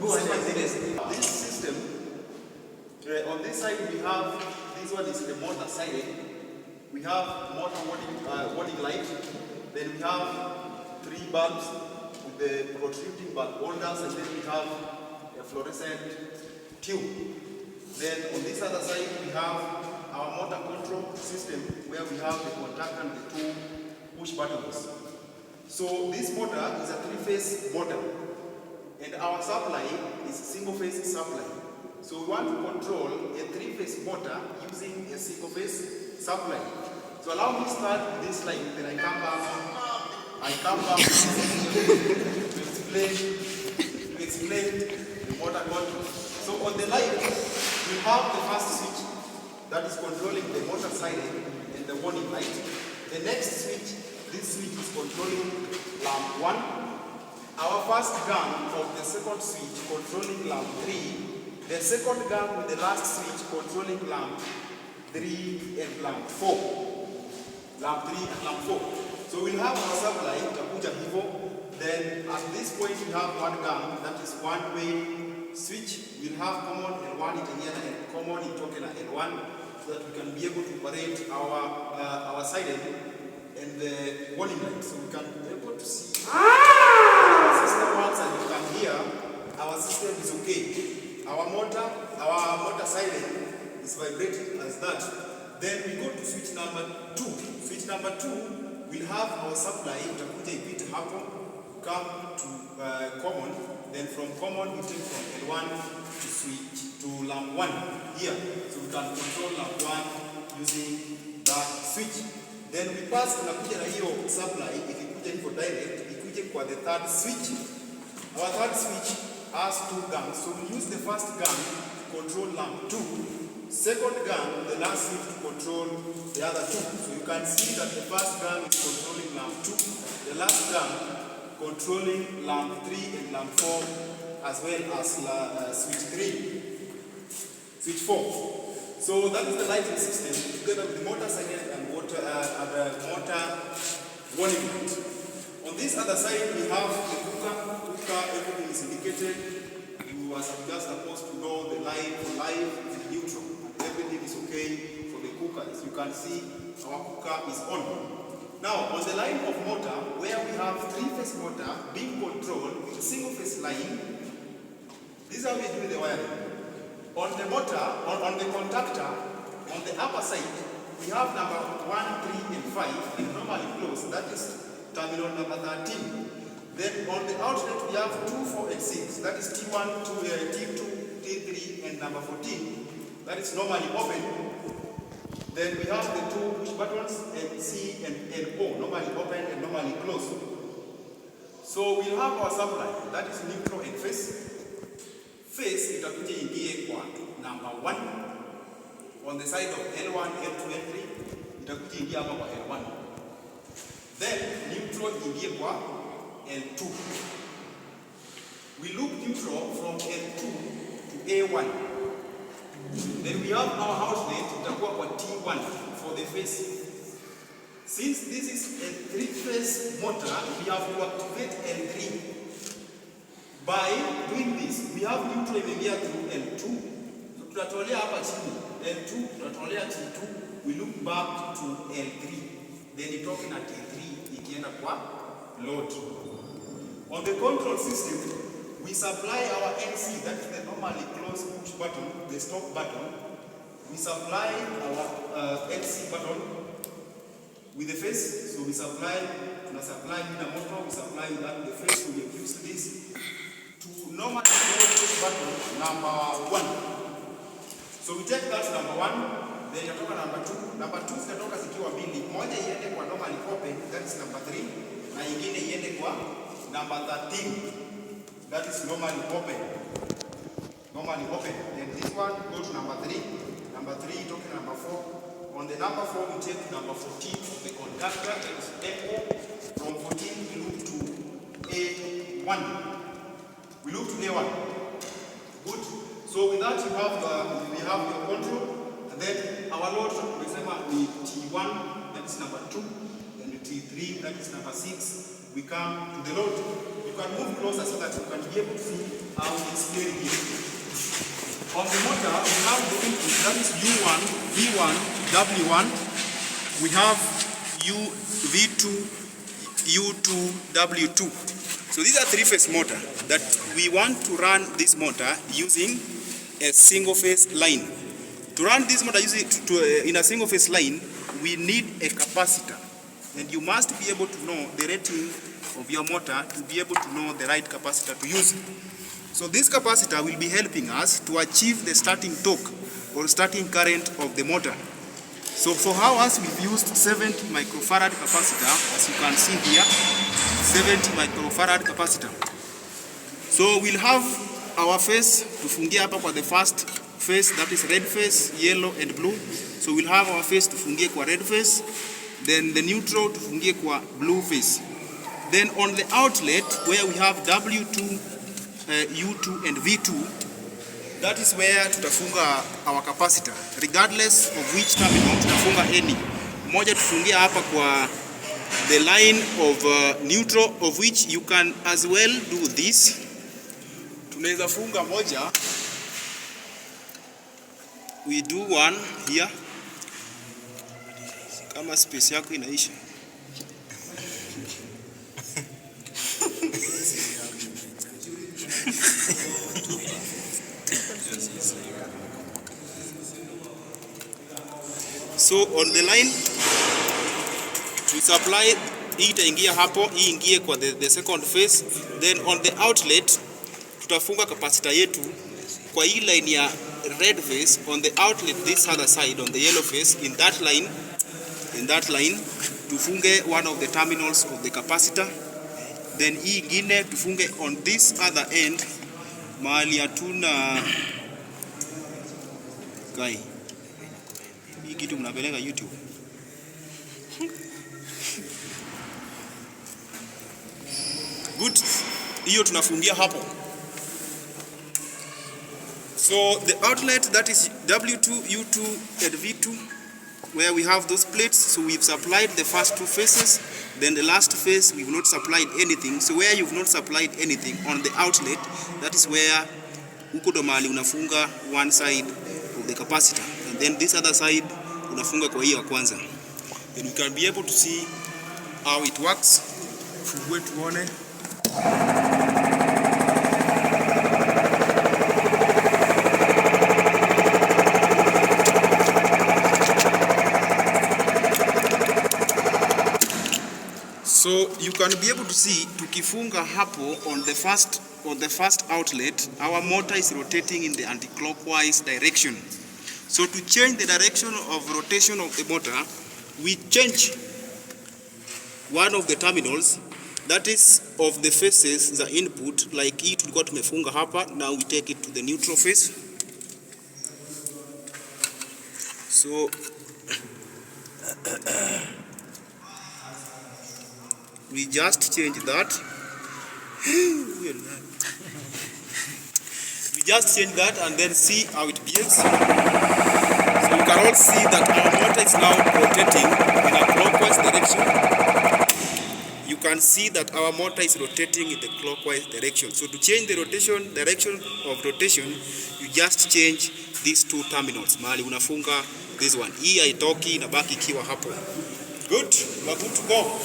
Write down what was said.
This system, on this side we have, this one is the motor side. We have motor warning light. Then we have 3 bulbs with the protruding bulb holders, and then we have a fluorescent tube. Then on this other side we have our motor control system, where we have the contact and the 2 push buttons. So this motor is a 3-phase motor, and our supply is single-phase supply. So we want to control a 3-phase motor using a single-phase supply. So allow me to start with this line, then I come back to explain the motor control. So on the line, we have the first switch that is controlling the motor siren and the warning light. The next switch, this switch is controlling lamp 1. Our first gun of the second switch controlling lamp 3. The second gun with the last switch controlling lamp 3 and lamp 4. Lamp 3 and lamp 4. So we'll have our supply, itakuja hivyo. Then at this point we have one gun, that is one-way switch. We'll have common L1 itaingia and common itoke na L1, so that we can be able to operate our siren and the warning light. So we can be able to see our system works, and you can hear our system is okay. Our motor siren is vibrating as that. Then we go to switch number 2. Switch number 2 will have our supply, itakuja ipite hapo, come to common. Then from common we take from L1 to switch to lamp 1 here. So we can control lamp 1 using that switch. Then we pass tunakuja na hiyo supply, ikikuja hivyo direct, ikuje kwa the third switch. Our third switch has 2 guns. So we use the first gun to control lamp 2. Second gun, the last switch to control the other 2. So you can see that the first gun is controlling lamp 2, the last gun controlling lamp 3 and lamp 4, as well as switch 3, switch 4. So that is the lighting system together with the motor siren and motor warning light. On this other side we have the cooker. Everything is indicated. You are just supposed to know the light for live and neutral. Everything is okay for the cooker. As you can see, our cooker is on. Now, on the line of motor, where we have 3-phase motor being controlled with a single-phase line, this is how we do the wiring. On the motor, on the contactor, on the upper side, we have number 1, 3, and 5, and normally closed. That is terminal number 13. Then on the outlet, we have 2, 4, and 6. That is T1, T2, T3, and number 14. That is normally open. Then we have the 2 push buttons, and C and O, normally open and normally closed. So we'll have our supply, that is neutral and phase. Phase itakuja ingie kwa number 1. On the side of L1, L2, L3, itakuja ingie hapa kwa L1. Then neutral ingie kwa L2. We loop neutral from L2 to A1. Then we have our outlet itakuwa kwa T1 for the phase. Since this is a 3-phase motor, we have to activate L3. By doing this, we have neutral imeingia through L2. So tutatolea hapa chini L2, tutatolea T2, we loop back to L3. Then itoke na T3 ikienda kwa load. On the control system, we supply our NC, that is the normally closed push button, the stop button. We supply our NC button with the phase. So we supply with the motor, we supply that the phase. So we have used this to normally close push button number 1. So we take that number 1, then itatoka number 2. Number 2 zitatoka zikiwa mbili. Moja iende kwa normally open, that is number 3, na ingine iende kwa number 13. That is normally open. Normally open. Then this one go to number 3. Number 3 talking number 4. On the number 4 we take number 14 of the conductor, that is NO. From 14 we loop to A1. We loop to A1. Good. So with that we have your control. And then our load we say T1, that is number 2. Then T3, that is number 6. we come to the load. You can move closer so that you can be able to see how it's playing here. On the motor, we have the input, that is U1, V1, W1. We have V2, U2, W2. So these are three-phase motor that we want to run this motor using a single-phase line. To run this motor in a single-phase line, we need a capacitor. And you must be able to know the rating of your motor to be able to know the right capacitor to use. So this capacitor will be helping us to achieve the starting torque or starting current of the motor. So for ours, we've used 70 microfarad capacitor, as you can see here, 70 microfarad capacitor. So we'll have our phase tufungie hapa kwa the first phase, that is red phase, yellow and blue. So we'll have our phase tufungie kwa red phase, then the neutral tufungie kwa blue phase. Then on the outlet where we have W2, U2 and V2, that is where tutafunga our capacitor, regardless of which terminal tutafunga any. Moja tufungia hapa kwa the line of neutral, of which you can as well do this. Tunaweza funga moja, we do one here, kama space yako inaisha. So on the line we supply hii itaingia hapo, hii ingie kwa the second phase. Then on the outlet tutafunga capacitor yetu kwa hii line ya red phase, on the outlet this other side, on the yellow phase, in that line tufunge one of the terminals of the capacitor. Then hii ingine tufunge on this other end mahali hatuna kai. Hii kitu mnapeleka YouTube. Good. Hiyo tunafungia hapo. So the outlet, that is W2, U2 and V2, where we have those plates. So we've supplied the first two phases. Then the last phase we've not supplied anything. So where you've not supplied anything on the outlet, that is where huko ndo mahali unafunga one side of the capacitor, and then this other side unafunga kwa hiyo kwanza. Then we can be able to see how it works. Fungue tuone. So you can be able to see tukifunga hapo on the first outlet, our motor is rotating in the anti-clockwise direction. So to change the direction of rotation of the motor, we change one of the terminals, that is of the phases, the input, like hii tulikuwa tumefunga hapa, now we take it to the neutral phase. So we just change that. We just change that and then see how it behaves. So you can all see that our motor is now rotating in a clockwise direction. You can see that our motor is rotating in the clockwise direction. So to change the direction of rotation, you just change these two terminals. Mahali unafunga this one. Hii haitoki, inabaki ikiwa hapo. Good, we're good to go.